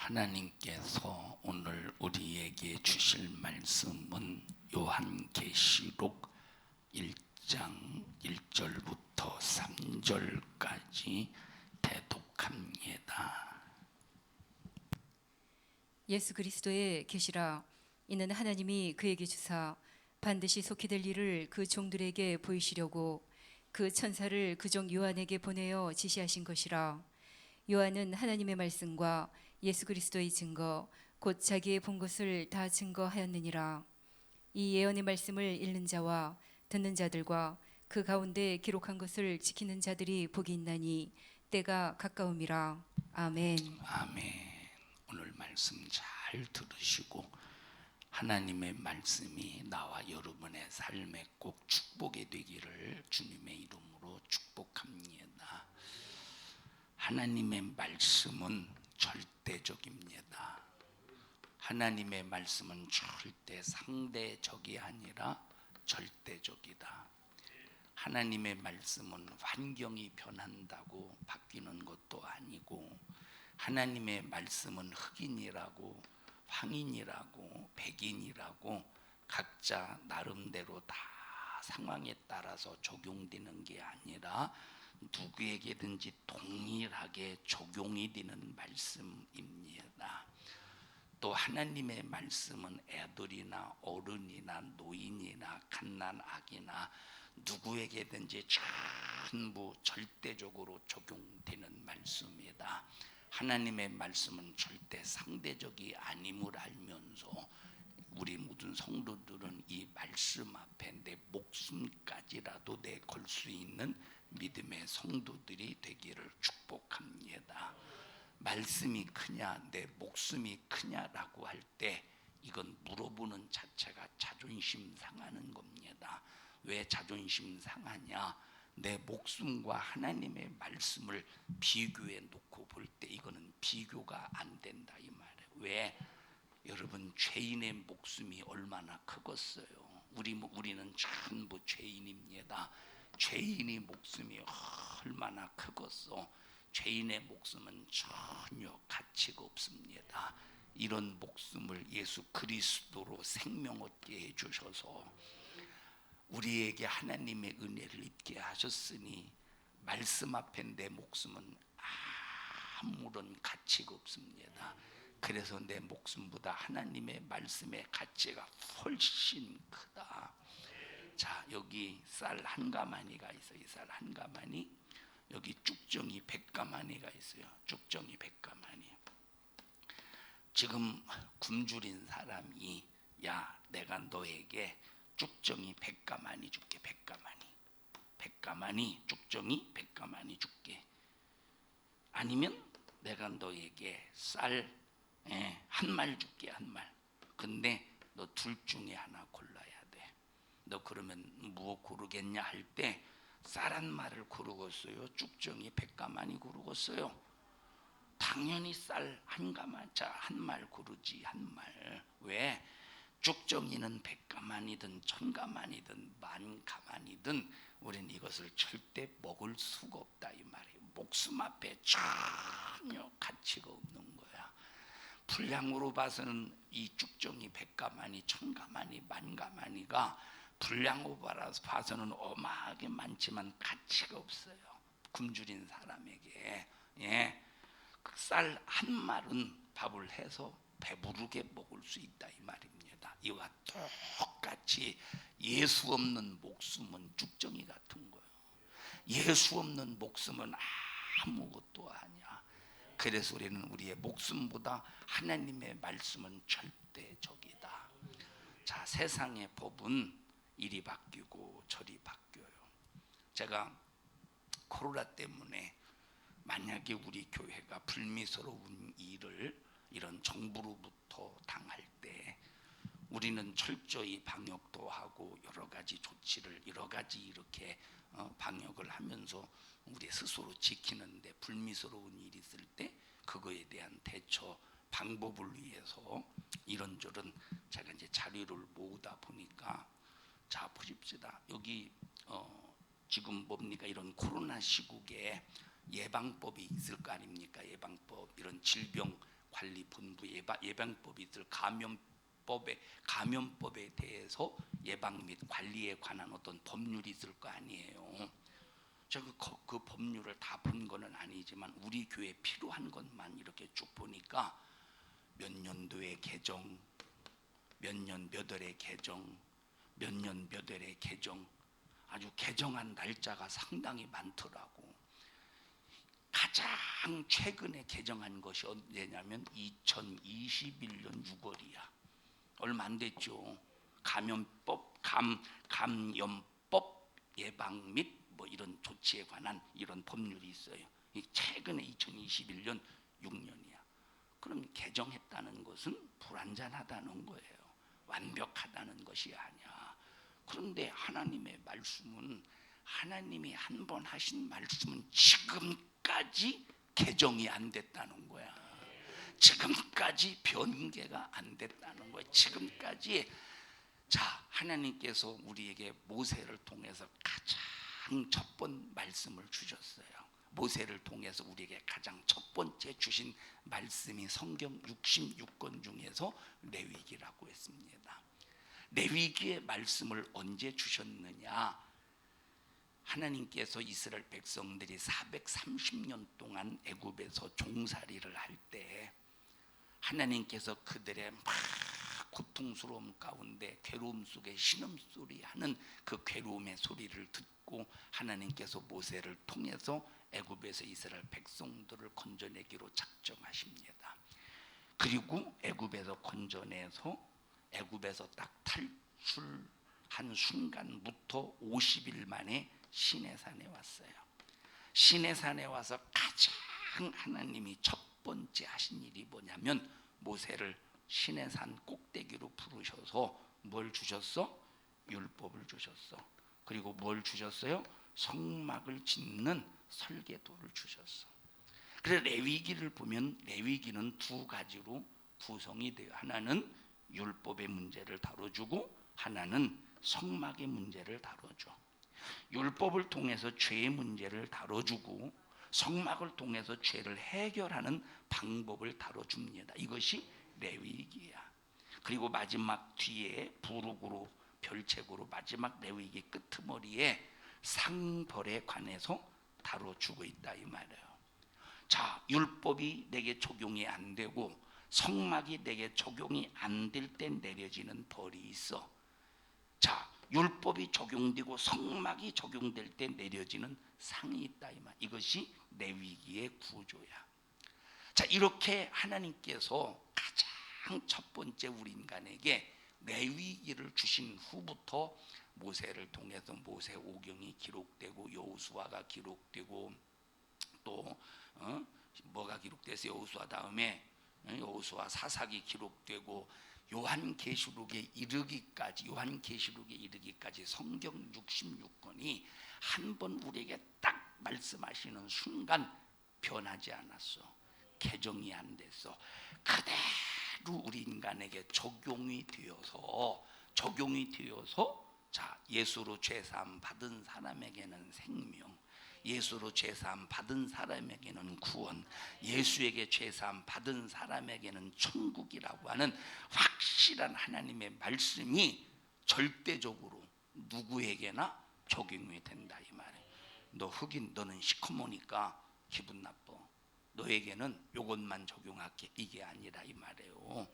하나님께서 오늘 우리에게 주실 말씀은 요한계시록 1장 1절부터 3절까지 대독합니다. 예수 그리스도의 계시라. 이는 하나님이 그에게 주사 반드시 속히 될 일을 그 종들에게 보이시려고 그 천사를 그 종 요한에게 보내어 지시하신 것이라. 요한은 하나님의 말씀과 예수 그리스도의 증거 곧 자기의 본 것을 다 증거하였느니라. 이 예언의 말씀을 읽는 자와 듣는 자들과 그 가운데 기록한 것을 지키는 자들이 복이 있나니 때가 가까움이라. 아멘. 아멘. 오늘 말씀 잘 들으시고 하나님의 말씀이 나와 여러분의 삶에 꼭 축복이 되기를 주님의 이름으로 축복합니다. 하나님의 말씀은 절대적입니다. 하나님의 말씀은 절대 상대적이 아니라 절대적이다. 하나님의 말씀은 환경이 변한다고 바뀌는 것도 아니고, 하나님의 말씀은 흑인이라고 황인이라고 백인이라고 각자 나름대로 다 상황에 따라서 적용되는 게 아니라 누구에게든지 동일하게 적용이 되는 말씀입니다. 또 하나님의 말씀은 애들이나 어른이나 노인이나 갓난아기나 누구에게든지 전부 절대적으로 적용되는 말씀이다. 하나님의 말씀은 절대 상대적이 아님을 알면서 우리 모든 성도들은 이 말씀 앞에 내 목숨까지라도 내걸 수 있는 믿음의 성도들이 되기를 축복합니다. 말씀이 크냐 내 목숨이 크냐라고 할 때 이건 물어보는 자체가 자존심 상하는 겁니다. 왜 자존심 상하냐? 내 목숨과 하나님의 말씀을 비교해 놓고 볼 때 이거는 비교가 안 된다 이 말이에요. 왜? 여러분, 죄인의 목숨이 얼마나 크겠어요. 우리는 전부 죄인입니다. 죄인의 목숨이 얼마나 크겠어. 죄인의 목숨은 전혀 가치가 없습니다. 이런 목숨을 예수 그리스도로 생명 얻게 해주셔서 우리에게 하나님의 은혜를 입게 하셨으니 말씀 앞에 내 목숨은 아무런 가치가 없습니다. 그래서 내 목숨보다 하나님의 말씀의 가치가 훨씬 크다. 자, 여기 쌀 한 가마니가 있어요. 이 쌀 한 가마니, 여기 쭉정이 100가마니가 있어요. 쭉정이 100가마니. 지금 굶주린 사람이 야, 내가 너에게 쭉정이 100가마니 줄게. 100가마니 쭉정이 100가마니 줄게. 아니면 내가 너에게 쌀 한 말 줄게. 한 말. 근데 너 둘 중에 하나 골라야 돼. 너 그러면 무엇 고르겠냐 할 때 쌀 한 말을 고르겠어요? 쭉정이 100가마니 고르겠어요? 당연히 쌀 한 가마, 자, 한 말 고르지. 한 말. 왜? 쭉정이는 100가마니든 1000가마니든 10,000가마니든 우리는 이것을 절대 먹을 수가 없다 이 말이에요. 목숨 앞에 전혀 가치가 없는 거야. 분량으로 봐서는 이 쭉정이 100가마니, 1000가마니, 10,000가마니가 분량으로 봐서는 어마하게 많지만 가치가 없어요. 굶주린 사람에게. 그 쌀 한 말은 밥을 해서 배부르게 먹을 수 있다 이 말입니다. 이와 똑같이 예수 없는 목숨은 쭉정이 같은 거예요. 예수 없는 목숨은 아무것도 아니야. 그래서 우리는 우리의 목숨보다 하나님의 말씀은 절대적이다. 자, 세상의 법은 이리 바뀌고 저리 바뀌어요. 제가 코로나 때문에 만약에 우리 교회가 불미스러운 일을 이런 정부로부터 당할 때 우리는 철저히 방역도 하고 여러 가지 조치를 여러 가지 이렇게 방역을 하면서 우리 스스로 지키는데 불미스러운 일이 있을 때 그거에 대한 대처 방법을 위해서 이런저런 제가 이제 자료를 모으다 보니까 자 보십시다. 여기 지금 뭡니까 이런 코로나 시국에 예방법이 있을 거 아닙니까? 예방법, 이런 질병 관리본부 예방법이 있을 감염법에 대해서 예방 및 관리에 관한 어떤 법률이 있을 거 아니에요. 제가 그 법률을 다 본 거는 아니지만 우리 교회에 필요한 것만 이렇게 쭉 보니까 몇 년도에 개정, 몇 년 몇 월에 개정, 몇 년 몇 월에 개정, 아주 개정한 날짜가 상당히 많더라고. 가장 최근에 개정한 것이 언제냐면 2021년 6월이야. 얼마 안 됐죠. 감염법 예방 및 뭐 이런 조치에 관한 이런 법률이 있어요. 최근에 2021년 6년이야. 그럼 개정했다는 것은 불완전하다는 거예요. 완벽하다는 것이 아니야. 그런데 하나님의 말씀은, 하나님이 한 번 하신 말씀은 지금까지 개정이 안 됐다는 거야. 지금까지 변개가 안 됐다는 거야. 지금까지. 자, 하나님께서 우리에게 모세를 통해서 가장 첫 번 말씀을 주셨어요. 모세를 통해서 우리에게 가장 첫 번째 주신 말씀이 성경 66권 중에서 레위기라고 했습니다. 레위기의 말씀을 언제 주셨느냐? 하나님께서 이스라엘 백성들이 430년 동안 애굽에서 종살이를 할 때 하나님께서 그들의 막 고통스러움 가운데 괴로움 속에 신음소리 하는 그 괴로움의 소리를 듣고 하나님께서 모세를 통해서 애굽에서 이스라엘 백성들을 건져내기로 작정하십니다. 그리고 애굽에서 건져내서 애굽에서 딱 탈출한 순간부터 50일 만에 시내산에 왔어요. 시내산에 와서 가장 하나님이 첫 번째 하신 일이 뭐냐면 모세를 시내산 꼭대기로 부르셔서 뭘 주셨어? 율법을 주셨어. 그리고 뭘 주셨어요? 성막을 짓는 설계도를 주셨어. 그래서 레위기를 보면 레위기는 두 가지로 구성이 돼요. 하나는 율법의 문제를 다뤄주고 하나는 성막의 문제를 다뤄줘. 율법을 통해서 죄의 문제를 다뤄주고 성막을 통해서 죄를 해결하는 방법을 다뤄줍니다. 이것이 레위기야. 그리고 마지막 뒤에 부록으로 별책으로 마지막 레위기 끄트머리에 상벌에 관해서 다뤄주고 있다 이 말이에요. 자, 율법이 내게 적용이 안 되고 성막이 내게 적용이 안 될 때 내려지는 벌이 있어. 자, 율법이 적용되고 성막이 적용될 때 내려지는 상이 있다 이 말. 이것이 레위기의 구조야. 자, 이렇게 하나님께서 가장 첫 번째 우리 인간에게 레위기를 주신 후부터 모세를 통해서 모세 오경이 기록되고 여호수아가 기록되고 또 뭐가 기록돼서 여호수아 다음에 여호수아 사사기 기록되고 요한계시록에 이르기까지 성경 66권이 한 번 우리에게 딱 말씀하시는 순간 변하지 않았어. 개정이 안 됐어. 그대로 우리 인간에게 적용이 되어서 자, 예수로 죄사함 받은 사람에게는 생명, 예수로 죄사함 받은 사람에게는 구원, 예수에게 죄사함 받은 사람에게는 천국이라고 하는 확실한 하나님의 말씀이 절대적으로 누구에게나 적용이 된다 이 말이에요. 너 흑인, 너는 시커머니까 기분 나빠. 너에게는 이것만 적용할게. 이게 아니라 이 말이에요.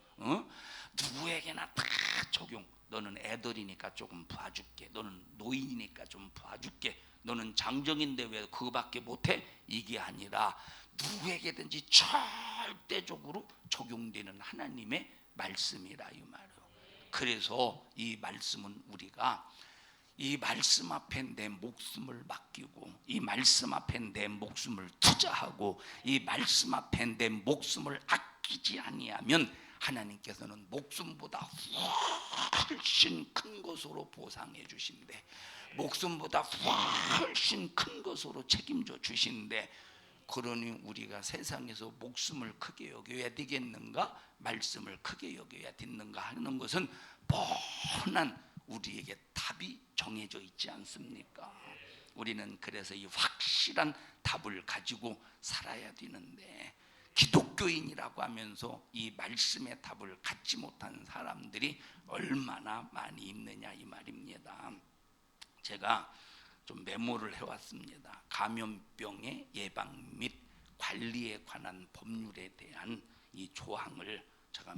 누구에게나 다 적용. 너는 애들이니까 조금 봐줄게. 너는 노인이니까 좀 봐줄게. 너는 장정인데 왜 그거밖에 못해? 이게 아니라 누구에게든지 절대적으로 적용되는 하나님의 말씀이라 이 말이에요. 그래서 이 말씀은 우리가 이 말씀 앞에 내 목숨을 맡기고 이 말씀 앞에 내 목숨을 투자하고 이 말씀 앞에 내 목숨을 아끼지 아니하면 하나님께서는 목숨보다 훨씬 큰 것으로 보상해 주신대. 목숨보다 훨씬 큰 것으로 책임져 주신대. 그러니 우리가 세상에서 목숨을 크게 여겨야 되겠는가? 말씀을 크게 여겨야 되는가 하는 것은 뻔한 우리에게 답이 정해져 있지 않습니까? 우리는 그래서 이 확실한 답을 가지고 살아야 되는데 기독교인이라고 하면서 이 말씀의 답을 갖지 못한 사람들이 얼마나 많이 있느냐 이 말입니다. 제가 좀 메모를 해왔습니다. 감염병의 예방 및 관리에 관한 법률에 대한 이 조항을 제가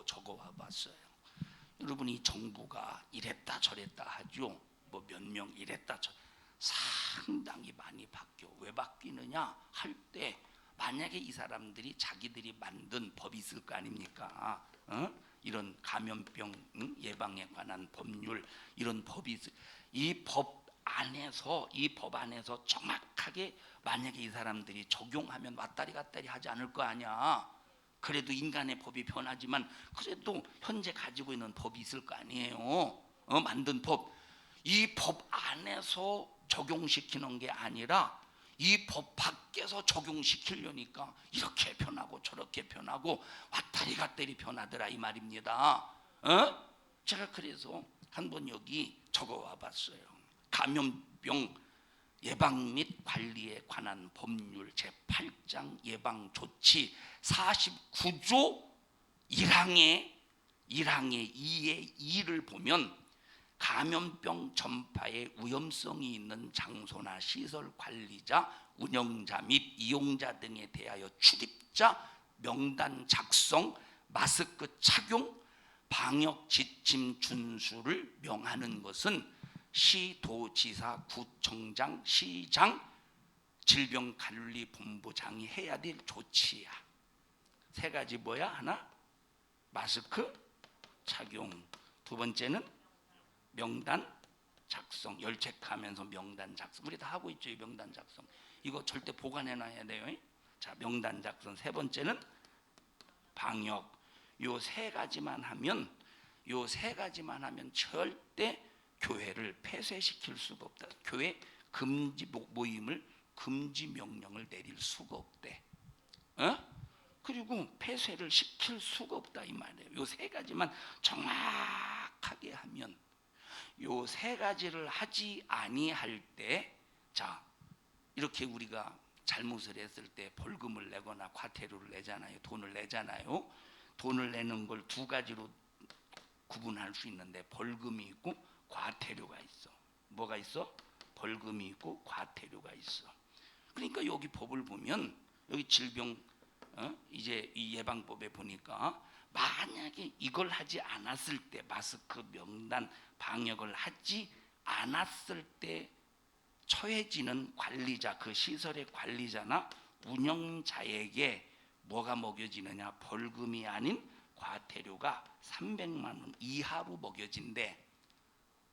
적어와 봤어요. 여러분, 이 정부가 이랬다 저랬다 하죠. 뭐 몇 명 이랬다 상당히 많이 바뀌어. 왜 바뀌느냐 할 때 만약에 이 사람들이 자기들이 만든 법이 있을 거 아닙니까? 이런 감염병 예방에 관한 법률, 이런 법이 있을, 이 법 안에서 정확하게 만약에 이 사람들이 적용하면 왔다리 갔다리 하지 않을 거 아니야. 그래도 인간의 법이 변하지만 그래도 현재 가지고 있는 법이 있을 거 아니에요. 만든 법. 이 법 안에서 적용시키는 게 아니라 이 법 밖에서 적용시키려니까 이렇게 변하고 저렇게 변하고 왔다리 갔다리 변하더라 이 말입니다. 제가 그래서 한번 여기 적어와 봤어요. 감염병 예방 및 관리에 관한 법률 제8장 예방조치 49조 1항의 2의 2를 보면 감염병 전파의 위험성이 있는 장소나 시설 관리자, 운영자 및 이용자 등에 대하여 출입자 명단 작성, 마스크 착용, 방역 지침 준수를 명하는 것은 시도지사, 구청장, 시장, 질병관리본부장이 해야 될 조치야. 세 가지 뭐야? 하나, 마스크 착용. 두 번째는 명단 작성. 열체크하면서 명단 작성. 우리 다 하고 있죠, 이 명단 작성. 이거 절대 보관해놔야 돼요. 자, 명단 작성. 세 번째는 방역. 요 세 가지만 하면 절대 교회를 폐쇄시킬 수가 없다. 교회 금지 모임을 금지 명령을 내릴 수가 없대. 그리고 폐쇄를 시킬 수가 없다 이 말이에요. 요 세 가지만 정확하게 하면, 요 세 가지를 하지 아니할 때, 자, 이렇게 우리가 잘못을 했을 때 벌금을 내거나 과태료를 내잖아요. 돈을 내잖아요. 돈을 내는 걸 두 가지로 구분할 수 있는데 벌금이 있고 과태료가 있어. 뭐가 있어? 벌금이 있고 과태료가 있어. 그러니까 여기 법을 보면 여기 질병 이제 이 예방법에 보니까 만약에 이걸 하지 않았을 때, 마스크 명단 방역을 하지 않았을 때 처해지는 관리자, 그 시설의 관리자나 운영자에게 뭐가 먹여지느냐? 벌금이 아닌 과태료가 300만 원 이하로 먹여진대.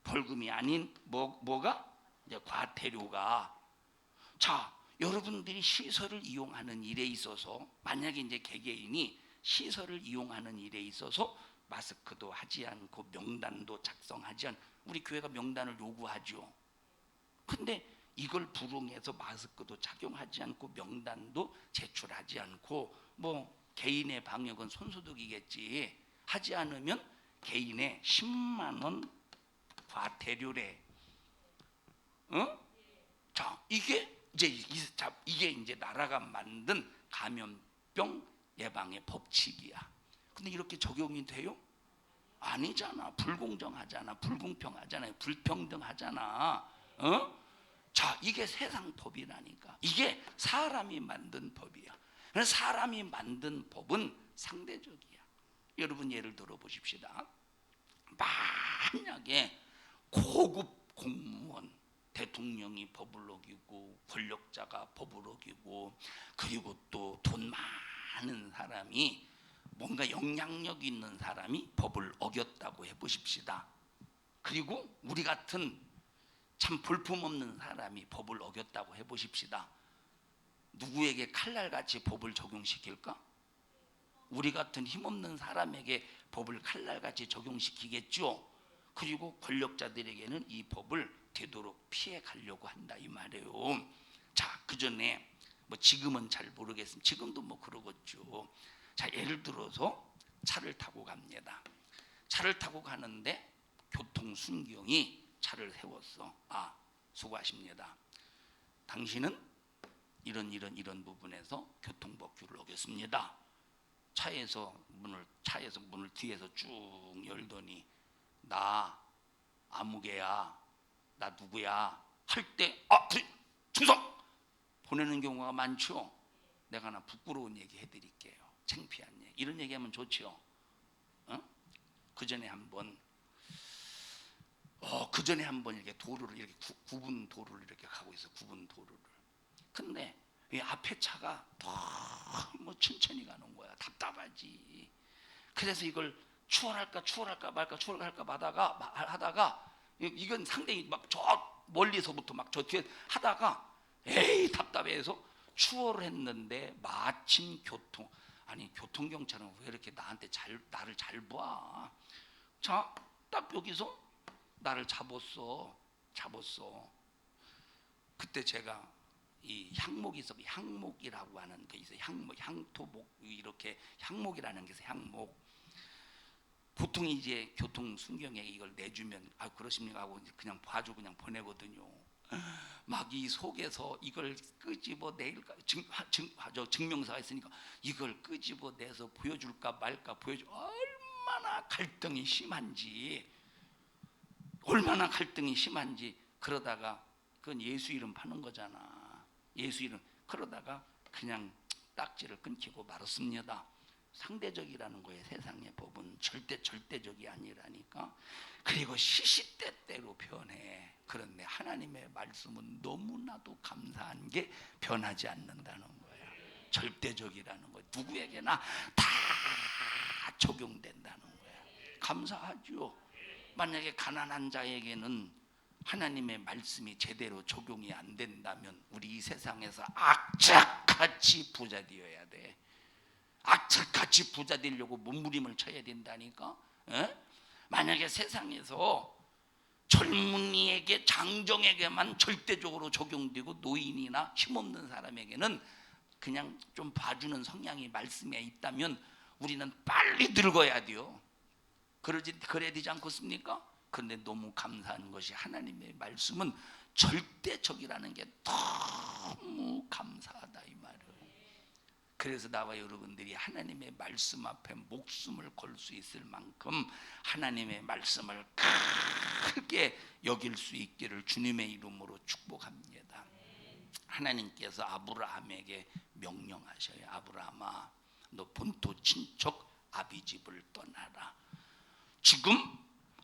벌금이 아닌 뭐가? 이제 과태료가. 자, 여러분들이 시설을 이용하는 일에 있어서 만약에 이제 개개인이 시설을 이용하는 일에 있어서 마스크도 하지 않고 명단도 작성하지 않고, 우리 교회가 명단을 요구하죠. 근데 이걸 불응해서 마스크도 착용하지 않고 명단도 제출하지 않고, 뭐 개인의 방역은 손소독이겠지, 하지 않으면 개인의 10만 원 과태료래. 자, 이게 이제 나라가 만든 감염병 예방의 법칙이야. 근데 이렇게 적용이 돼요? 아니잖아. 불공정하잖아. 불공평하잖아요. 불평등하잖아. 자, 이게 세상 법이라니까. 이게 사람이 만든 법이야. 그래서 사람이 만든 법은 상대적이야. 여러분 예를 들어 보십시다. 만약에 고급 공무원, 대통령이 법을 어기고 권력자가 법을 어기고, 그리고 또 돈 많은 사람이, 뭔가 영향력 있는 사람이 법을 어겼다고 해보십시다. 그리고 우리 같은 참 볼품없는 사람이 법을 어겼다고 해보십시다. 누구에게 칼날같이 법을 적용시킬까? 우리 같은 힘없는 사람에게 법을 칼날같이 적용시키겠죠. 그리고 권력자들에게는 이 법을 되도록 피해 가려고 한다 이 말이에요. 자, 그 전에 뭐 지금은 잘 모르겠습니다. 지금도 뭐 그러겠죠. 자, 예를 들어서 차를 타고 갑니다. 차를 타고 가는데 교통순경이 차를 세웠어. 아, 수고하십니다. 당신은 이런 부분에서 교통법규를 어겼습니다. 차에서 문을 뒤에서 쭉 열더니 나 아무개야, 나 누구야 할 때 충성 보내는 경우가 많죠. 내가 하나 부끄러운 얘기 해드릴게요. 창피한 얘기. 이런 얘기하면 좋죠. 그 전에 한번 이렇게 도로를 이렇게 구분 도로를 이렇게 가고 있어. 구분 도로를. 근데 이 앞에 차가 너무 천천히 가는 거야. 답답하지. 그래서 이걸 추월할까 하다가 이건 상당히 막 저 멀리서부터 막 저 뒤에 하다가 에이 답답해서 추월을 했는데 마침 교통경찰은 왜 이렇게 나를 잘 봐. 자, 딱 여기서 나를 잡았어. 그때 제가 이 향목이 있어. 향목이라고 하는 게 있어요. 향토목 이렇게 향목이라는 게 있어요. 향목. 보통 이제 교통 순경에 이걸 내주면 그러십니까 하고 그냥 봐주고 그냥 보내거든요. 막 이 속에서 이걸 끄집어 내일까 증명서가 있으니까 이걸 끄집어 내서 보여줄까 말까 얼마나 갈등이 심한지 그러다가 그건 예수 이름 파는 거잖아. 예수 이름. 그러다가 그냥 딱지를 끊기고 말았습니다. 상대적이라는 거예요. 세상의 법은 절대적이 아니라니까. 그리고 시시때때로 변해. 그런데 하나님의 말씀은 너무나도 감사한 게 변하지 않는다는 거예요. 절대적이라는 거 누구에게나 다 적용된다는 거예요. 감사하죠. 만약에 가난한 자에게는 하나님의 말씀이 제대로 적용이 안 된다면 우리 이 세상에서 악착같이 부자 되어야 돼. 악착같이 부자 되려고 몸부림을 쳐야 된다니까. 만약에 세상에서 젊은이에게 장정에게만 절대적으로 적용되고 노인이나 힘없는 사람에게는 그냥 좀 봐주는 성향이 말씀에 있다면 우리는 빨리 늙어야 돼요. 그래야 되지 않겠습니까? 그런데 너무 감사한 것이 하나님의 말씀은 절대적이라는 게 너무 감사하다 이 말이에요. 그래서 나와 여러분들이 하나님의 말씀 앞에 목숨을 걸 수 있을 만큼 하나님의 말씀을 크게 여길 수 있기를 주님의 이름으로 축복합니다. 하나님께서 아브라함에게 명령하셔요. 아브라함아, 너 본토 친척 아비집을 떠나라. 지금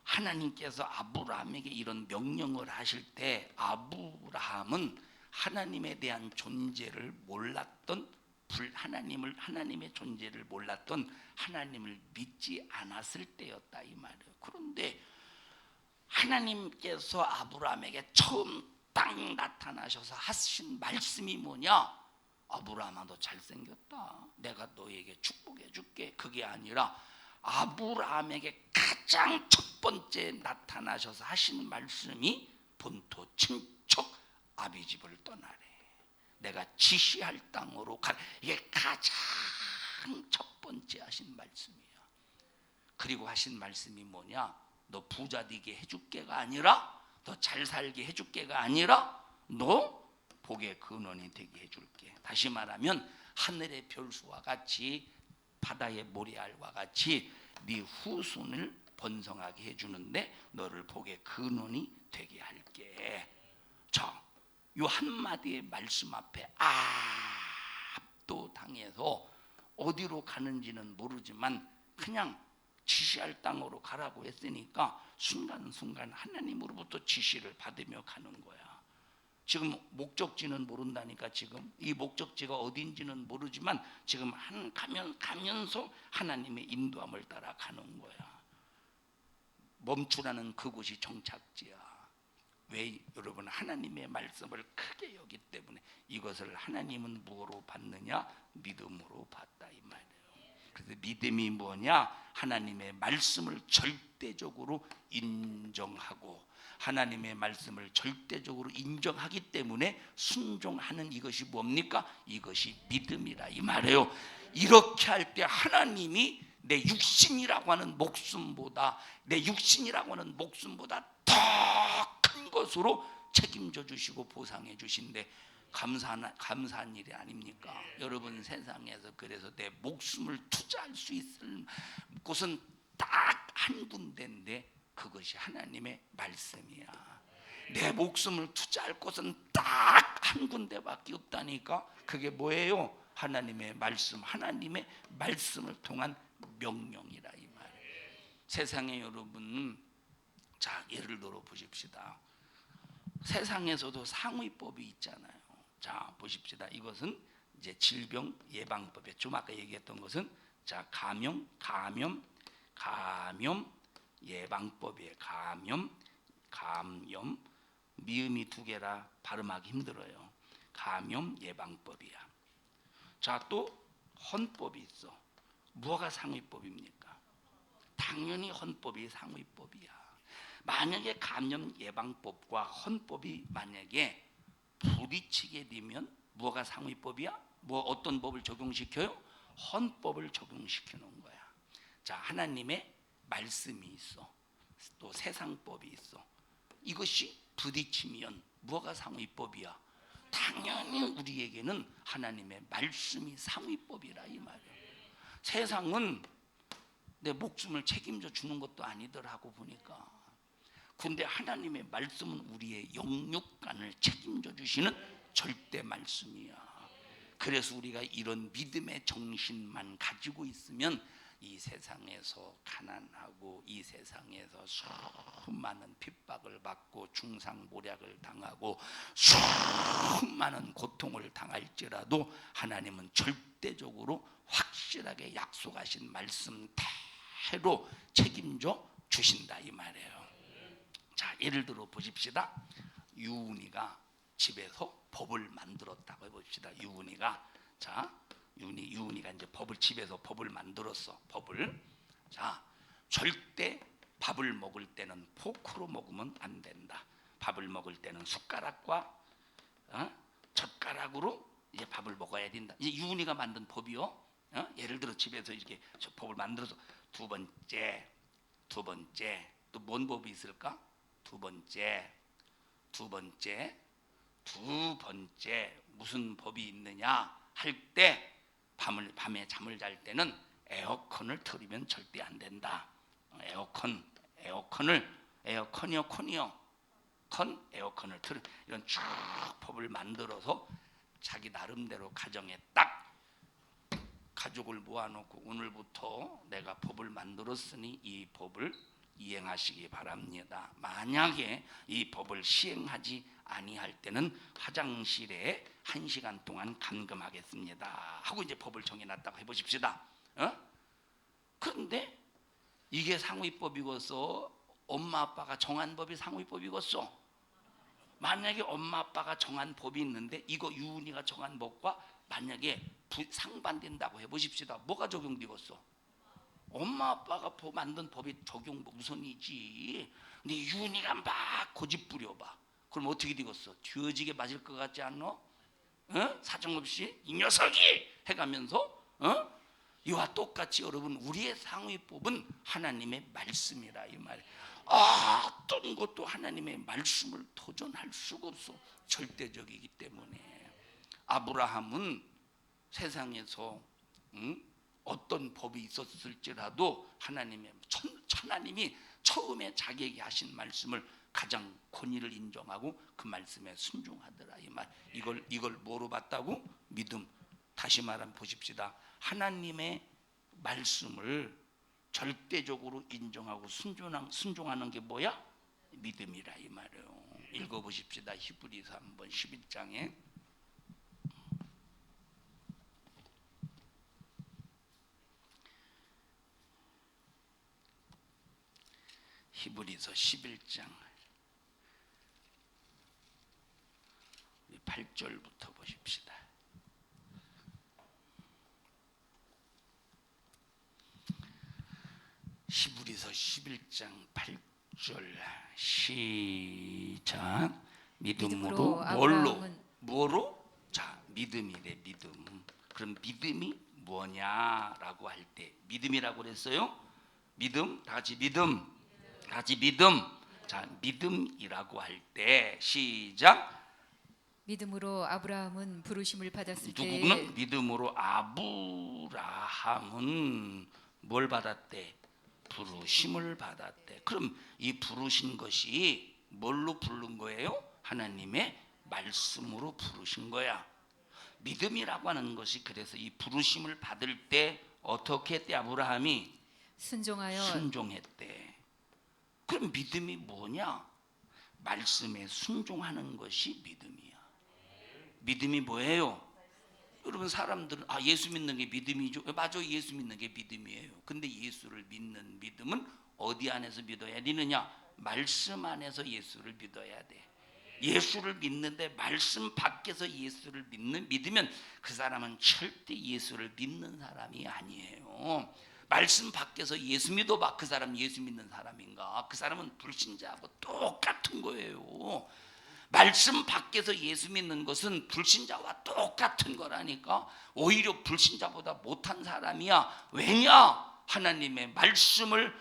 하나님께서 아브라함에게 이런 명령을 하실 때 아브라함은 하나님에 대한 존재를 몰랐던 하나님의 존재를 몰랐던 하나님을 믿지 않았을 때였다 이 말이에요. 그런데 하나님께서 아브라함에게 처음 딱 나타나셔서 하신 말씀이 뭐냐? 아브라함아, 너 잘생겼다. 내가 너에게 축복해 줄게. 그게 아니라 아브라함에게 가장 첫 번째 나타나셔서 하신 말씀이 본토 친척 아비집을 떠나래. 내가 지시할 땅으로 가라. 이게 가장 첫 번째 하신 말씀이야. 그리고 하신 말씀이 뭐냐? 너 부자 되게 해줄게가 아니라, 너 잘 살게 해줄게가 아니라, 너 복의 근원이 되게 해줄게. 다시 말하면 하늘의 별수와 같이 바다의 모래알과 같이 네 후손을 번성하게 해주는데 너를 복의 근원이 되게 할게. 자, 이 한마디의 말씀 앞에 압도당해서 어디로 가는지는 모르지만 그냥 지시할 땅으로 가라고 했으니까 순간순간 하나님으로부터 지시를 받으며 가는 거야. 지금 목적지는 모른다니까. 지금 이 목적지가 어딘지는 모르지만 지금 가면서 하나님의 인도함을 따라 가는 거야. 멈추라는 그곳이 정착지야. 왜? 여러분, 하나님의 말씀을 크게 여기 때문에. 이것을 하나님은 무엇으로 받느냐? 믿음으로 받다 이 말이에요. 그래서 믿음이 뭐냐? 하나님의 말씀을 절대적으로 인정하고 하나님의 말씀을 절대적으로 인정하기 때문에 순종하는 이것이 뭡니까? 이것이 믿음이라 이 말이에요. 이렇게 할 때 하나님이 내 육신이라고 하는 목숨보다 더 큰 것으로 책임져 주시고 보상해 주신데 감사한 일이 아닙니까? 여러분, 세상에서 그래서 내 목숨을 투자할 수 있을 곳은 딱 한 군데인데 그것이 하나님의 말씀이야. 내 목숨을 투자할 곳은 딱 한 군데밖에 없다니까. 그게 뭐예요? 하나님의 말씀, 하나님의 말씀을 통한 명령이라 이 말이에요. 세상에 여러분, 자, 예를 들어 보십시다. 세상에서도 상위법이 있잖아요. 자, 보십시다. 이것은 이제 질병 예방법에 좀 아까 얘기했던 것은 자, 감염 예방법이에요. 감염 미음이 두 개라 발음하기 힘들어요. 감염 예방법이야. 자, 또 헌법이 있어. 뭐가 상위법입니까? 당연히 헌법이 상위법이야. 만약에 감염 예방법과 헌법이 만약에 부딪히게 되면 뭐가 상위법이야? 뭐 어떤 법을 적용시켜요? 헌법을 적용시키는 거야. 자, 하나님의 말씀이 있어. 또 세상법이 있어. 이것이 부딪히면 뭐가 상위법이야? 당연히 우리에게는 하나님의 말씀이 상위법이라 이 말이에요. 세상은 내 목숨을 책임져 주는 것도 아니더라고 보니까. 근데 하나님의 말씀은 우리의 영육간을 책임져 주시는 절대 말씀이야. 그래서 우리가 이런 믿음의 정신만 가지고 있으면 이 세상에서 가난하고 이 세상에서 수많은 핍박을 받고 중상모략을 당하고 수많은 고통을 당할지라도 하나님은 절대적으로 확실하게 약속하신 말씀대로 책임져 주신다 이 말이에요. 자, 예를 들어 보십시다. 유은이가 집에서 법을 만들었다고 해봅시다. 유은이가 이제 집에서 법을 만들었어. 법을. 자, 절대 밥을 먹을 때는 포크로 먹으면 안 된다. 밥을 먹을 때는 숟가락과 젓가락으로 이제 밥을 먹어야 된다. 이제 유은이가 만든 법이요. 예를 들어 집에서 이렇게 법을 만들어서 두 번째 또 뭔 법이 있을까? 두 번째 무슨 법이 있느냐 할 때 밤에 잠을 잘 때는 에어컨을 틀으면 절대 안 된다. 에어컨을 틀 이런 쭉 법을 만들어서 자기 나름대로 가정에 딱 가족을 모아놓고 오늘부터 내가 법을 만들었으니 이 법을 이행하시기 바랍니다. 만약에 이 법을 시행하지 아니할 때는 화장실에 1시간 동안 감금하겠습니다 하고 이제 법을 정해놨다고 해보십시다. 그런데 이게 상위법이고서 엄마 아빠가 정한 법이 상위법이고서 만약에 엄마 아빠가 정한 법이 있는데 이거 유은이가 정한 법과 만약에 상반된다고 해보십시다. 뭐가 적용되겠어? 엄마 아빠가 만든 법이 적용 우선이지. 근데 유은이가 막 고집 부려봐. 그럼 어떻게 되겠어? 뒤어지게 맞을 것 같지 않노? 사정없이 이 녀석이 해가면서 이와 똑같이 여러분 우리의 상위법은 하나님의 말씀이라 이 말. 어떤 것도 하나님의 말씀을 도전할 수가 없어. 절대적이기 때문에. 아브라함은 세상에서 어떤 법이 있었을지라도 하나님이 처음에 자기에게 하신 말씀을 가장 권위를 인정하고 그 말씀에 순종하더라 이 말. 이걸 뭐로 봤다고? 믿음. 다시 말하면 보십시다. 하나님의 말씀을 절대적으로 인정하고 순종하는 게 뭐야? 믿음이라 이 말이에요. 읽어보십시다. 히브리서 한번 11장에 히브리서 11장 8절부터 보십시다. 히브리서 11장 8절 시작. 믿음으로 뭐로? 자, 믿음이래. 믿음. 그럼 믿음이 뭐냐라고 할 때 믿음이라고 그랬어요. 믿음, 다 같이 믿음. 자, 믿음이라고 할 때 시작. 믿음으로 아브라함은 부르심을 받았을 때에 누구는 믿음으로 아브라함은 뭘 받았대? 부르심을 받았대. 그럼 이 부르신 것이 뭘로 부른 거예요? 하나님의 말씀으로 부르신 거야. 믿음이라고 하는 것이 그래서 이 부르심을 받을 때 어떻게 했대? 아브라함이 순종하여 순종했대. 그럼 믿음이 뭐냐? 말씀에 순종하는 것이 믿음이야. 믿음이 뭐예요? 여러분, 사람들은 예수 믿는 게 믿음이죠. 맞아, 예수 믿는 게 믿음이에요. 근데 예수를 믿는 믿음은 어디 안에서 믿어야 되느냐? 말씀 안에서 예수를 믿어야 돼. 예수를 믿는데 말씀 밖에서 예수를 믿으면 그 사람은 절대 예수를 믿는 사람이 아니에요. 말씀 밖에서 예수 믿어봐. 그 사람 예수 믿는 사람인가? 그 사람은 불신자하고 똑같은 거예요. 말씀 밖에서 예수 믿는 것은 불신자와 똑같은 거라니까. 오히려 불신자보다 못한 사람이야. 왜냐? 하나님의 말씀을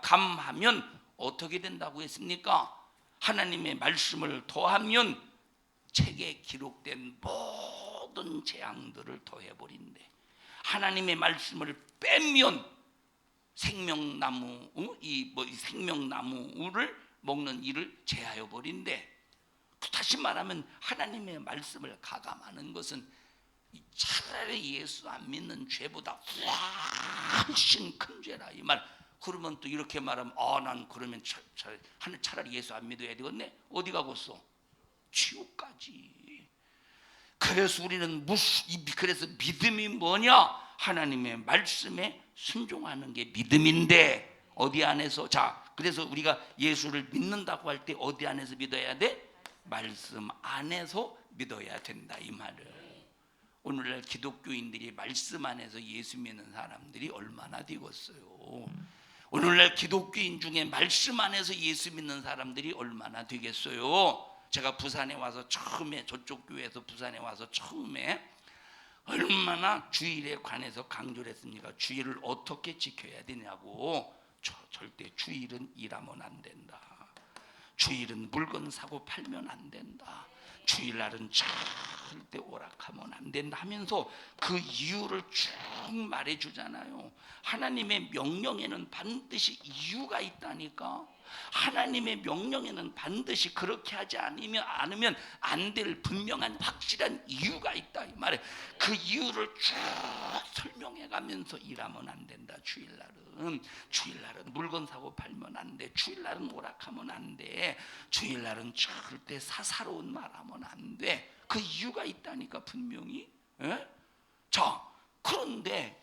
감하면 어떻게 된다고 했습니까? 하나님의 말씀을 더하면 책에 기록된 모든 재앙들을 더해버린대. 하나님의 말씀을 빼면 생명나무, 생명나무를 먹는 일을 제하여 버린대. 다시 말하면 하나님의 말씀을 가감하는 것은 차라리 예수 안 믿는 죄보다 훨씬 큰 죄라 이 말. 그러면 또 이렇게 말하면 난 그러면 차라리 예수 안 믿어야 되겠네. 어디 가겠어? 지옥까지. 그래서 우리는 그래서 믿음이 뭐냐? 하나님의 말씀에 순종하는 게 믿음인데 어디 안에서? 자, 그래서 우리가 예수를 믿는다고 할 때 어디 안에서 믿어야 돼? 말씀 안에서 믿어야 된다 이 말을. 오늘날 기독교인들이 말씀 안에서 예수 믿는 사람들이 얼마나 되겠어요? 오늘날 기독교인 중에 말씀 안에서 예수 믿는 사람들이 얼마나 되겠어요? 제가 부산에 와서 처음에, 저쪽 교회에서 부산에 와서 처음에 얼마나 주일에 관해서 강조를 했습니까? 주일을 어떻게 지켜야 되냐고. 절대 주일은 일하면 안 된다. 주일은 물건 사고 팔면 안 된다. 주일날은 절대 오락하면 안 된다 하면서 그 이유를 쭉 말해주잖아요. 하나님의 명령에는 반드시 이유가 있다니까. 하나님의 명령에는 반드시 그렇게 하지 않으면 안 될 분명한 확실한 이유가 있다 이 말에. 그 이유를 쭉 설명해 가면서 일하면 안 된다. 주일날은 물건 사고 팔면 안 돼. 주일날은 오락하면 안 돼. 주일날은 절대 사사로운 말하면 안 돼. 그 이유가 있다니까 분명히. 자, 그런데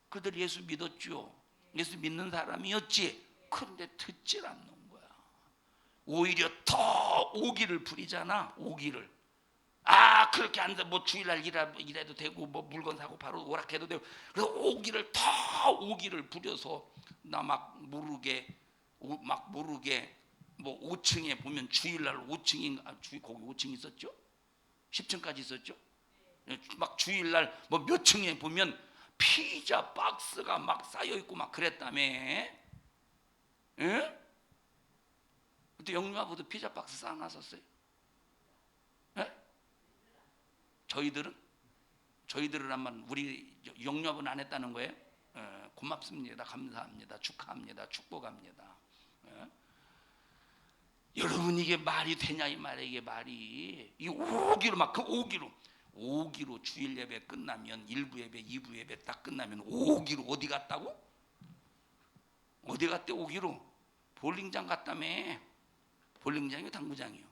그들 예수 믿었죠. 예수 믿는 사람이었지. 그런데 듣질 않는 거야. 오히려 더 오기를 부리잖아. 오기를. 그렇게 앉아 주일날 일해도 되고 물건 사고 바로 오락해도 되고. 그래서 오기를 부려서 나 막 모르게 5층에 보면 주일날 5층인가 거기 5층 있었죠? 10층까지 있었죠? 막 주일날 몇 층에 보면 피자 박스가 막 쌓여 있고 막 그랬다며. 예? 그때 영유아부도 피자 박스 쌓아놨었어요. 예? 저희들은 한번 우리 영유아부는 안 했다는 거예요. 고맙습니다. 감사합니다. 축하합니다. 축복합니다. 여러분 이게 말이 되냐 이 말이에요. 이게 말이 이 오기로 오기로 주일 예배 끝나면 1부 예배 2부 예배 딱 끝나면 오기로 어디 갔다고? 어디 갔대 오기로? 볼링장 갔다며. 볼링장이요 당구장이요?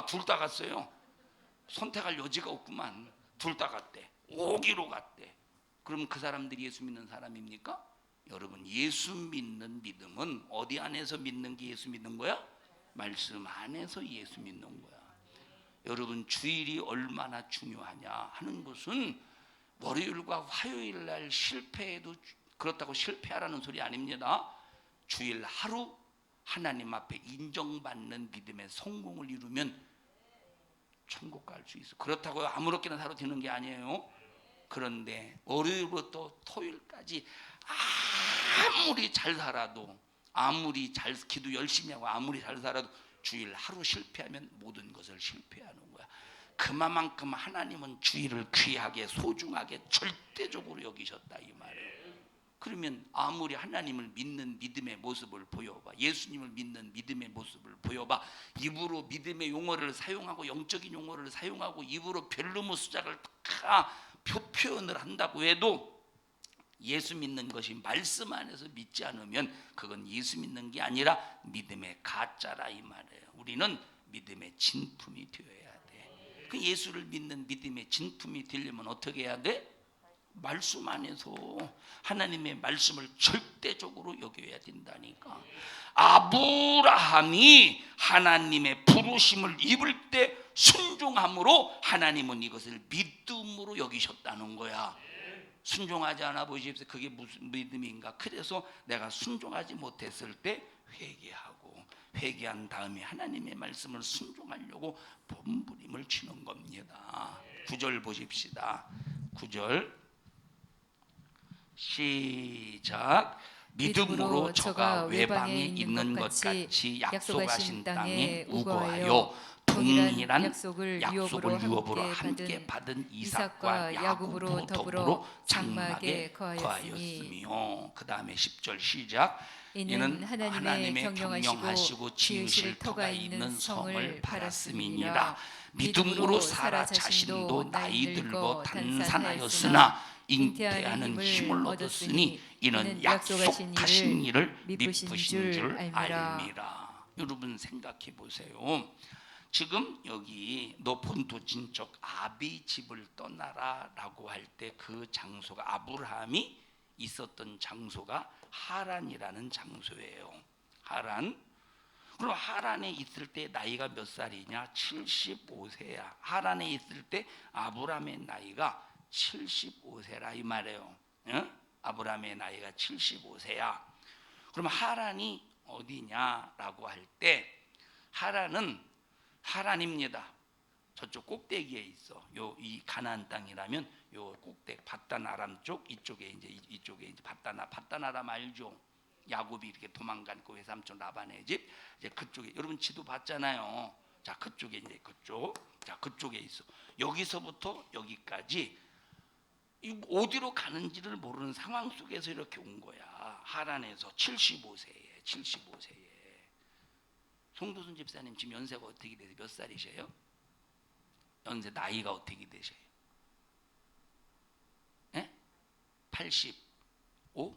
둘 다 갔어요. 선택할 여지가 없구만. 둘 다 갔대. 오기로 갔대. 그럼 그 사람들이 예수 믿는 사람입니까? 여러분 예수 믿는 믿음은 어디 안에서 믿는 게 예수 믿는 거야? 말씀 안에서 예수 믿는 거야. 여러분 주일이 얼마나 중요하냐 하는 것은 월요일과 화요일 날 실패해도 그렇다고 실패하라는 소리 아닙니다. 주일 하루 하나님 앞에 인정받는 믿음의 성공을 이루면 천국 갈 수 있어. 그렇다고 아무렇게나 살아도 되는 게 아니에요. 그런데 월요일부터 토요일까지 아무리 잘 살아도, 아무리 잘 기도 열심히 하고 아무리 잘 살아도 주일 하루 실패하면 모든 것을 실패하는 거야. 그만큼 하나님은 주일을 귀하게 소중하게 절대적으로 여기셨다 이 말이에요. 그러면 아무리 하나님을 믿는 믿음의 모습을 보여봐, 예수님을 믿는 믿음의 모습을 보여봐, 입으로 믿음의 용어를 사용하고 영적인 용어를 사용하고 입으로 벨루무 수작을 다 표현을 한다고 해도 예수 믿는 것이 말씀 안에서 믿지 않으면 그건 예수 믿는 게 아니라 믿음의 가짜라 이 말이에요. 우리는 믿음의 진품이 되어야 돼. 그 예수를 믿는 믿음의 진품이 되려면 어떻게 해야 돼? 말씀 안에서 하나님의 말씀을 절대적으로 여겨야 된다니까. 아브라함이 하나님의 부르심을 입을 때 순종함으로 하나님은 이것을 믿음으로 여기셨다는 거야. 순종하지 않아 보십시오. 그게 무슨 믿음인가? 그래서 내가 순종하지 못했을 때 회개하고, 회개한 다음에 하나님의 말씀을 순종하려고 몸부림을 치는 겁니다. 9절 보십시다. 9절 시작. 믿음으로 저가 외방에 있는 것 같이 약속하신 땅에 우거하여 동일한 약속을 유업으로 함께 받은 이삭과 야곱으로 더불어 장막에 거하였으며. 그 다음에 10절 시작. 이는 하나님의 경영하시고 지으실 터가 있는 성을 바랐음이니라. 믿음으로 사라 자신도 나이 들고 단산하였으나 잉태하는 힘을 얻었으니 이는 약속하신 일을 미쁘신 줄 알미라. 여러분 생각해 보세요. 지금 여기 너 본토 친척 아비 집을 떠나라 라고 할 때 그 장소가, 아브라함이 있었던 장소가 하란이라는 장소예요. 하란. 그럼 하란에 있을 때 나이가 몇 살이냐? 75세야. 하란에 있을 때 아브라함의 나이가 75세라 이 말이에요. 응? 아브라함의 나이가 75세야. 그럼 하란이 어디냐라고 할 때 하란입니다. 저쪽 꼭대기에 있어. 이 가나안 땅이라면 요 꼭대기 바단 아람 쪽, 이쪽에 이제 바단 아람 알죠? 야곱이 이렇게 도망간 그 외삼촌 라반의 집, 이제 그쪽에, 여러분 지도 봤잖아요. 자, 그쪽에 이제 그쪽, 자 그쪽에 있어. 여기서부터 여기까지 어디로 가는지를 모르는 상황 속에서 이렇게 온 거야. 하란에서 75세에. 송도순 집사님 지금 연세가 어떻게 되세요? 몇 살이세요? 연세 나이가 어떻게 되세요? 예? 85?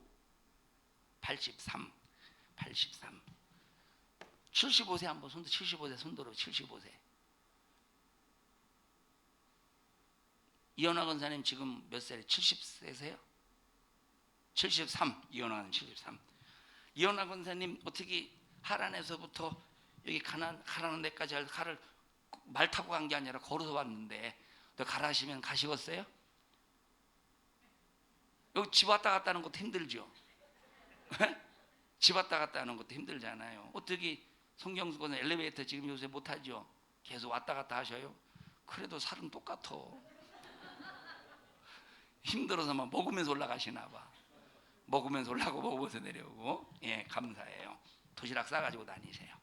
83. 75세 한번 손들어. 75세 손들어. 75세. 이현아 권사님 지금 몇 살이에요? 70세세요? 73. 이현아 권사님 73. 이현아 권사님 어떻게 하란에서부터 여기 가라는 데까지 가를 말 타고 간 게 아니라 걸어서 왔는데, 너 가라시면 가시겠어요? 여기 집 왔다 갔다 하는 것도 힘들죠? 집 왔다 갔다 하는 것도 힘들잖아요. 어떻게 성경수 권사님 엘리베이터 지금 요새 못하죠? 계속 왔다 갔다 하셔요? 그래도 살은 똑같아. 힘들어서만 먹으면서 올라가시나 봐. 먹으면서 올라가고 먹으면서 내려오고. 예, 감사해요. 도시락 싸가지고 다니세요.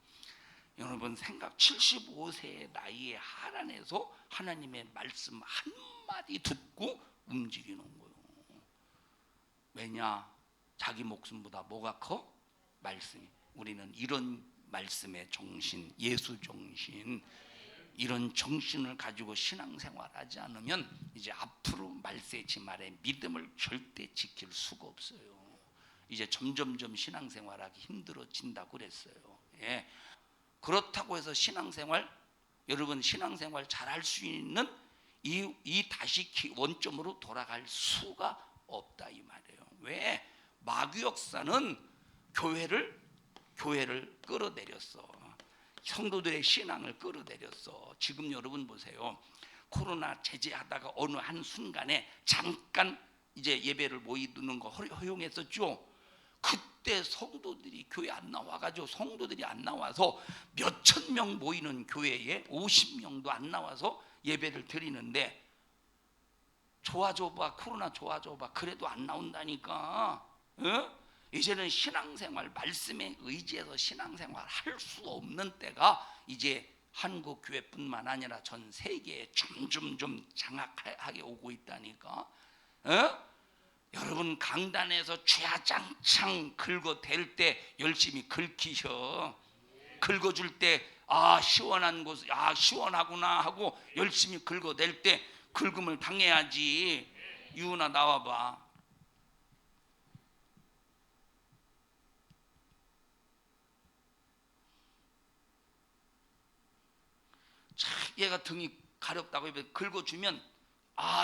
여러분 75세의 나이에 하란에서 하나님의 말씀 한마디 듣고 움직이는 거예요. 왜냐? 자기 목숨보다 뭐가 커? 말씀이. 우리는 이런 말씀의 정신, 예수 정신, 이런 정신을 가지고 신앙생활하지 않으면 이제 앞으로 말세지 말에 믿음을 절대 지킬 수가 없어요. 이제 점점점 신앙생활하기 힘들어진다고 그랬어요. 예. 그렇다고 해서 여러분 신앙생활 잘할 수 있는 이 다시 원점으로 돌아갈 수가 없다 이 말이에요. 왜? 마귀 역사는 교회를 끌어내렸어. 성도들의 신앙을 끌어내렸어. 지금 여러분 보세요. 코로나 제재하다가 어느 한 순간에 잠깐 이제 예배를 모이는 거 허용했었죠. 그때 성도들이 교회 안 나와가지고, 성도들이 안 나와서 몇천 명 모이는 교회에 50명도 안 나와서 예배를 드리는데, 좋아져봐, 코로나 좋아져봐, 그래도 안 나온다니까. 어? 이제는 신앙생활, 말씀에 의지해서 신앙생활 할 수 없는 때가 이제 한국 교회뿐만 아니라 전 세계에 점점 장악하게 오고 있다니까. 어? 여러분 강단에서 쥐야짱짱 긁어댈 때 열심히 긁히셔. 긁어줄 때 시원한 곳, 시원하구나 하고 열심히 긁어댈 때 긁음을 당해야지. 유은아 나와봐. 얘가 등이 가렵다고 긁어주면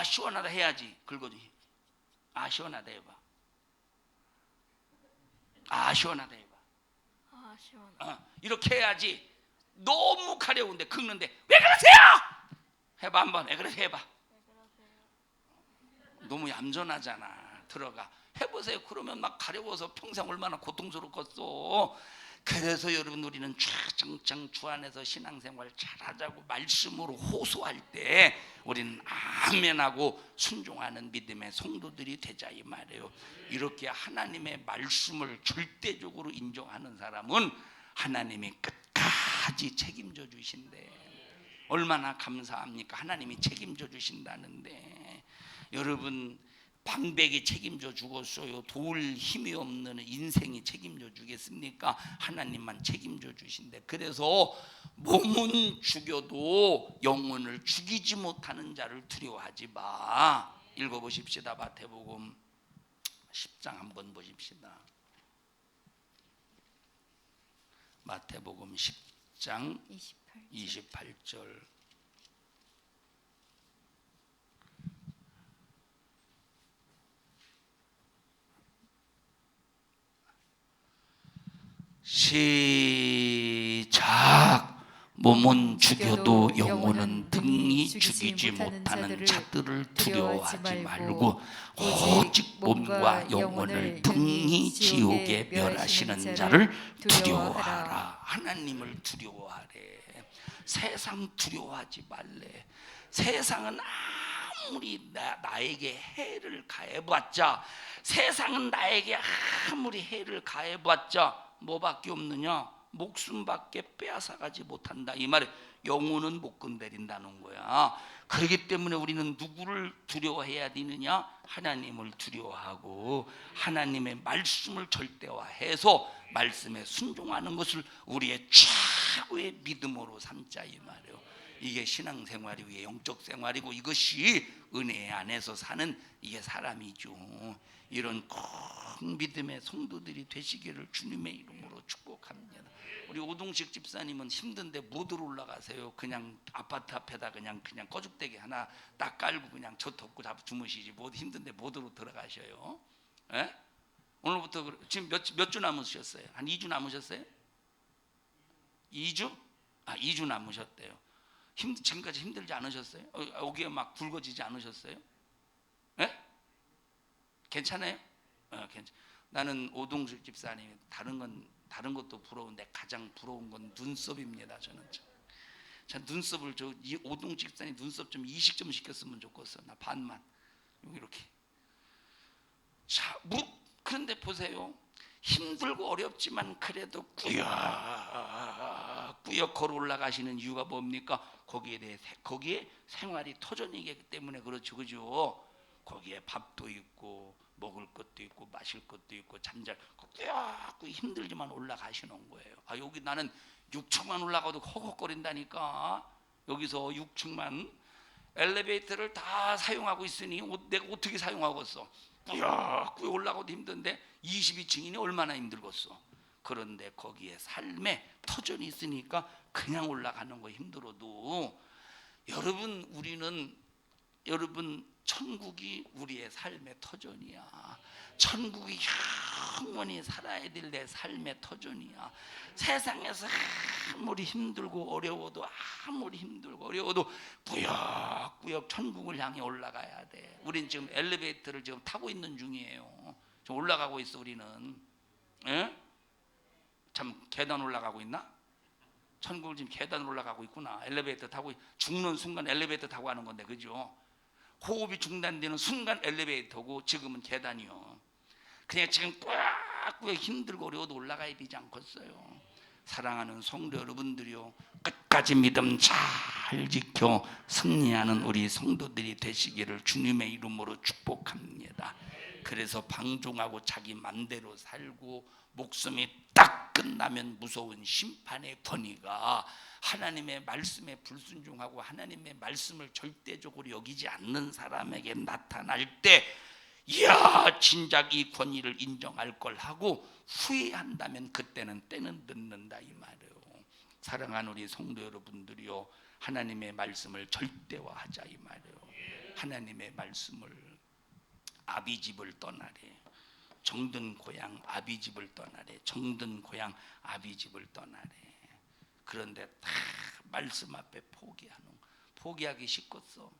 시원하다 해야지. 긁어주지. 시원하다 해봐. 시원하다 해봐. 시원하다. 이렇게 해야지. 너무 가려운데 긁는데 왜 그러세요? 해봐 한번. 왜 그러세요? 해봐. 너무 얌전하잖아. 들어가 해보세요. 그러면 막 가려워서 평생 얼마나 고통스럽겠어. 그래서 여러분 우리는 쫙짱짱 주 안에서 신앙생활 잘하자고 말씀으로 호소할 때 우리는 아멘하고 순종하는 믿음의 성도들이 되자 이 말이에요. 이렇게 하나님의 말씀을 절대적으로 인정하는 사람은 하나님이 끝까지 책임져 주신대. 얼마나 감사합니까? 하나님이 책임져 주신다는데. 여러분 방백이 책임져 주겠어요? 도울 힘이 없는 인생이 책임져 주겠습니까? 하나님만 책임져 주신대. 그래서 몸은 죽여도 영혼을 죽이지 못하는 자를 두려워하지 마. 읽어보십시다. 마태복음 10장 한번 보십시다. 마태복음 10장 28절. 시작. 몸은 죽여도 영혼은 등이 죽이지 못하는 자들을 두려워하지 말고 오직 몸과 영혼을 등이 지옥에 멸하시는 자를 두려워하라. 하나님을 두려워하래. 세상 두려워하지 말래. 세상은 아무리 나에게 해를 가해봤자, 세상은 나에게 아무리 해를 가해봤자 뭐밖에 없느냐? 목숨밖에 빼앗아가지 못한다. 이 말에 영혼은 못 건드린다는 거야. 그렇기 때문에 우리는 누구를 두려워해야 되느냐? 하나님을 두려워하고 하나님의 말씀을 절대화해서 말씀에 순종하는 것을 우리의 최고의 믿음으로 삼자 이 말이에요. 이게 신앙생활이고 영적 생활이고 이것이 은혜 안에서 사는 이게 사람이죠. 이런 큰 믿음의 성도들이 되시기를 주님의 이름으로 축복합니다. 우리 오동식 집사님은 힘든데 못 올라가세요. 그냥 아파트 앞에다 그냥 꺼죽대기 하나 딱 깔고 그냥 저 덮고 주무시지. 못 힘든데 못으로 들어가셔요. 에? 오늘부터 지금 몇 주 남으셨어요? 한 2주 남으셨어요? 2주? 2주 남으셨대요. 지금까지 힘들지 않으셨어요? 여기에 막 굵어지지 않으셨어요? 에? 괜찮아요? 괜찮. 나는 오동식 집사님 다른 것도 부러운데 가장 부러운 건 눈썹입니다. 저는 눈썹을 이 오동식 집사님 눈썹 좀 이식 좀 시켰으면 좋겠어. 나 반만 이렇게. 자, 그런데 보세요. 힘들고 어렵지만 그래도 꾸역꾸역 걸어 올라가시는 이유가 뭡니까? 거기에 생활이 터전이기 때문에 그렇죠, 그죠? 거기에 밥도 있고 먹을 것도 있고 마실 것도 있고 잠잘 꾸역꾸역 힘들지만 올라가시는 거예요. 여기 나는 6층만 올라가도 허걱거린다니까. 여기서 6층만 엘리베이터를 다 사용하고 있으니 내가 어떻게 사용하겠어? 꾸역꾸역 올라가도 힘든데 22층이니 얼마나 힘들겠어. 그런데 거기에 삶의 터전이 있으니까 그냥 올라가는 거 힘들어도 여러분 천국이 우리의 삶의 터전이야. 천국이 영원히 살아야 될 내 삶의 터전이야. 세상에서 아무리 힘들고 어려워도 꾸역꾸역 천국을 향해 올라가야 돼. 우린 지금 엘리베이터를 지금 타고 있는 중이에요. 지금 올라가고 있어 우리는. 에? 참 계단 올라가고 있나? 천국을 지금 계단 올라가고 있구나. 엘리베이터 타고 죽는 순간 엘리베이터 타고 가는 건데 그죠? 호흡이 중단되는 순간 엘리베이터고 지금은 계단이요. 그냥 지금 탁구에 힘들고 어려워도 올라가야 되지 않겠어요? 사랑하는 성도 여러분들이요, 끝까지 믿음 잘 지켜 승리하는 우리 성도들이 되시기를 주님의 이름으로 축복합니다. 그래서 방종하고 자기 맘대로 살고 목숨이 딱 끝나면 무서운 심판의 권위가 하나님의 말씀에 불순종하고 하나님의 말씀을 절대적으로 여기지 않는 사람에게 나타날 때, 이야 진작 이 권위를 인정할 걸 하고 후회한다면 그때는 때는 늦는다 이 말이에요. 사랑하는 우리 성도 여러분들이요, 하나님의 말씀을 절대화하자 이 말이에요. 하나님의 말씀을 아비집을 떠나래, 정든 고향 아비집을 떠나래, 정든 고향 아비집을 떠나래. 그런데 다 말씀 앞에 포기하기 쉽겠어?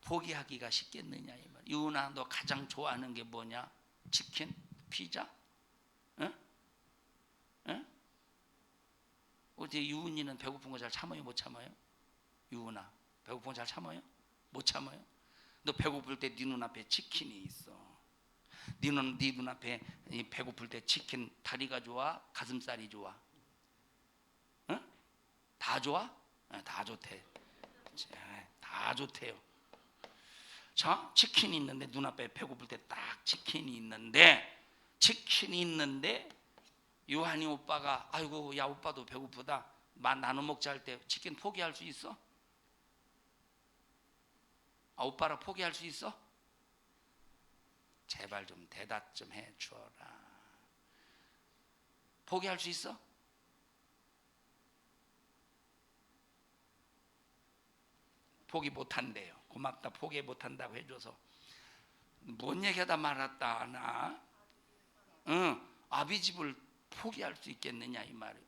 포기하기가 쉽겠느냐 이 말. 유은아, 너 가장 좋아하는 게 뭐냐? 치킨? 피자? 응? 응? 어제 유은이는 배고픈 거 잘 참아요? 못 참아요? 유은아, 배고픈 거 잘 참아요? 못 참아요? 너 배고플 때 네 눈앞에 치킨이 있어. 네 눈앞에 배고플 때 치킨 다리가 좋아? 가슴살이 좋아? 응? 다 좋아? 다 좋대. 다 좋대요. 자, 치킨이 있는데 눈앞에 배고플 때 딱 치킨이 있는데 요한이 오빠가 아이고 야 오빠도 배고프다 나눠 먹자 할 때 치킨 포기할 수 있어? 아, 오빠라 포기할 수 있어? 제발 좀 대답 좀 해주어라. 포기할 수 있어? 포기 못한대요. 고맙다, 포기 못한다고 해줘서. 뭔 얘기하다 말았다 나. 응, 아비집을 포기할 수 있겠느냐 이 말이에요.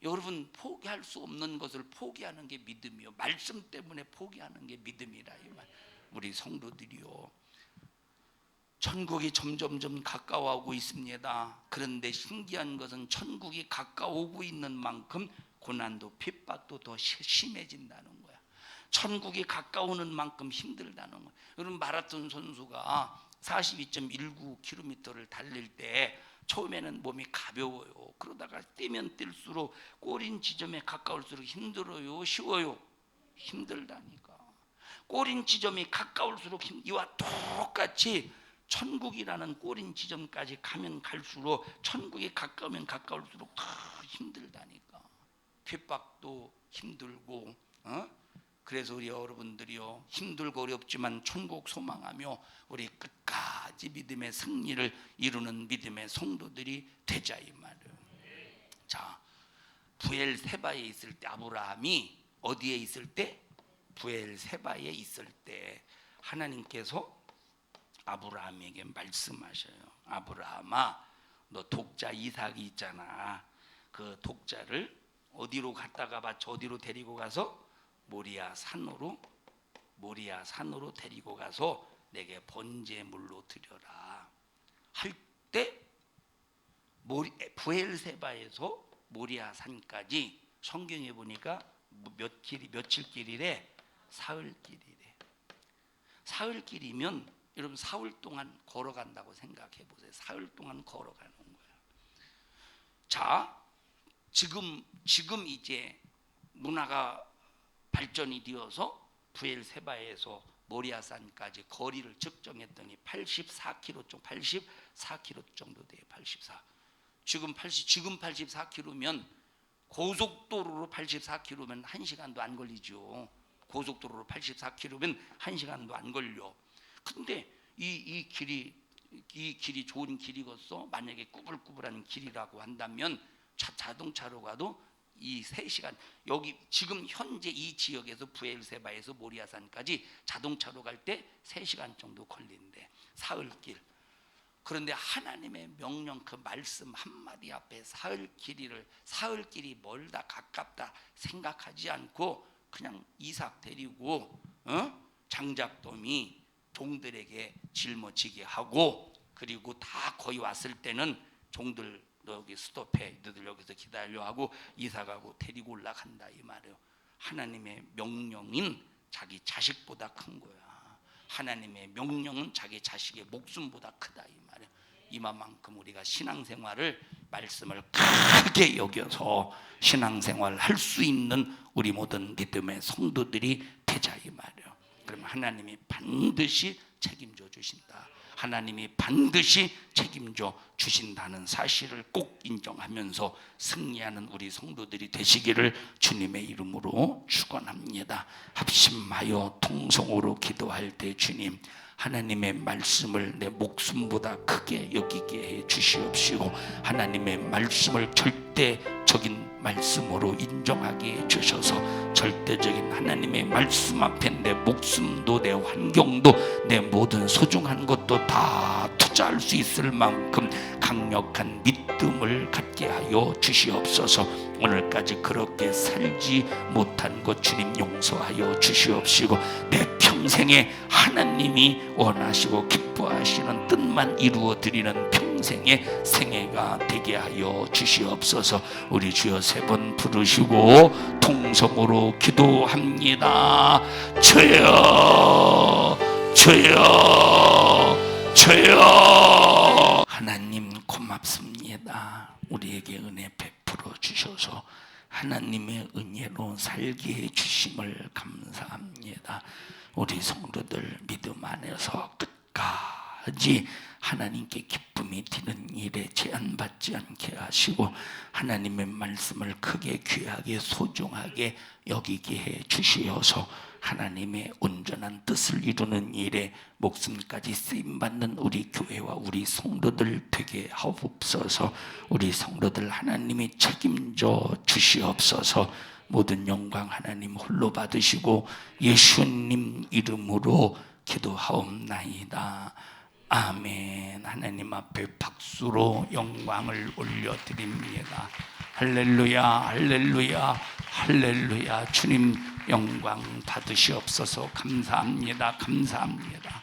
여러분 포기할 수 없는 것을 포기하는 게 믿음이요, 말씀 때문에 포기하는 게 믿음이라 이 말. 우리 성도들이요, 천국이 점점점 가까워오고 있습니다. 그런데 신기한 것은 천국이 가까워오고 있는 만큼 고난도 핍박도 더 심해진다는 거야. 천국이 가까우는 만큼 힘들다는 거야. 여러분, 마라톤 선수가 42.19km를 달릴 때 처음에는 몸이 가벼워요. 그러다가 뛰면 뛸수록 꼬린 지점에 가까울수록 힘들어요? 쉬워요? 힘들다니까. 꼬린 지점이 가까울수록 이와 똑같이 천국이라는 꼬린 지점까지 가면 갈수록 천국이 가까우면 가까울수록 더 힘들다니까. 핍박도 힘들고, 그래서 우리 여러분들이요, 힘들고 어렵지만 천국 소망하며 우리 끝까지 믿음의 승리를 이루는 믿음의 성도들이 되자 이 말이에요. 자, 부엘세바에 있을 때, 아브라함이 어디에 있을 때? 부엘세바에 있을 때 하나님께서 아브라함에게 말씀하셔요. 아브라함아, 너 독자 이삭이 있잖아. 그 독자를 어디로 갖다가 바쳐? 어디로 데리고 가서? 모리아 산으로 데리고 가서 내게 번제물로 드려라 할 때, 부엘세바에서 모리아 산까지 성경에 보니까 며칠 길이래? 사흘길이래. 사흘길이면 여러분 사흘 동안 걸어간다고 생각해 보세요. 사흘 동안 걸어가는 거야. 자, 지금 이제 문화가 발전이 되어서 부엘세바에서 모리아산까지 거리를 측정했더니 84km 정도 돼요. 84. 지금 84km면 고속도로로 84km면 1시간도 안 걸리죠. 고속도로로 84km면 1시간도 안 걸려. 근데 이 길이 좋은 길이겠어? 만약에 꾸불꾸불한 길이라고 한다면 자동차로 가도 이 3시간, 여기 지금 현재 이 지역에서 부엘세바에서 모리아산까지 자동차로 갈 때 3시간 정도 걸린대. 사흘길. 그런데 하나님의 명령, 그 말씀 한마디 앞에 사흘길이 멀다 가깝다 생각하지 않고 그냥 이삭 데리고 장작돔이 종들에게 짊어지게 하고, 그리고 다 거의 왔을 때는 종들 너 여기 스톱해, 너희들 여기서 기다려 하고 이삭하고 데리고 올라간다 이 말이에요. 하나님의 명령인 자기 자식보다 큰 거야. 하나님의 명령은 자기 자식의 목숨보다 크다 이 말이에요. 이만큼 우리가 신앙생활을 말씀을 크게 여겨서 신앙생활 할 수 있는 우리 모든 믿음의 성도들이 되자 이 말이에요. 그럼 하나님이 반드시 책임져 주신다. 하나님이 반드시 책임져 주신다는 사실을 꼭 인정하면서 승리하는 우리 성도들이 되시기를 주님의 이름으로 축원합니다. 합심하여 통성으로 기도할 때 주님, 하나님의 말씀을 내 목숨보다 크게 여기게 해 주시옵시고 하나님의 말씀을 절대적인 말씀으로 인정하게 해 주셔서 절대적인 하나님의 말씀 앞에 내 목숨도 내 환경도 내 모든 소중한 것도 다 투자할 수 있을 만큼 강력한 믿음을 갖게 하여 주시옵소서. 오늘까지 그렇게 살지 못한 것 주님 용서하여 주시옵시고 내 평생에 하나님이 원하시고 기뻐하시는 뜻만 이루어 드리는 평생의 생애가 되게 하여 주시옵소서. 우리 주여 세 번 부르시고 통성으로 기도합니다. 주여 주여 주여. 하나님 고맙습니다. 우리에게 은혜 베풀어 주셔서 하나님의 은혜로 살게 해 주심을 감사합니다. 우리 성도들 믿음 안에서 끝까지 하나님께 기쁨이 드는 일에 제한받지 않게 하시고 하나님의 말씀을 크게 귀하게 소중하게 여기게 해 주시어서 하나님의 온전한 뜻을 이루는 일에 목숨까지 쓰임받는 우리 교회와 우리 성도들 되게 하옵소서. 우리 성도들 하나님이 책임져 주시옵소서. 모든 영광 하나님 홀로 받으시고 예수님 이름으로 기도하옵나이다. 아멘. 하나님 앞에 박수로 영광을 올려드립니다. 할렐루야 할렐루야 할렐루야. 주님 영광 받으시옵소서. 감사합니다 감사합니다.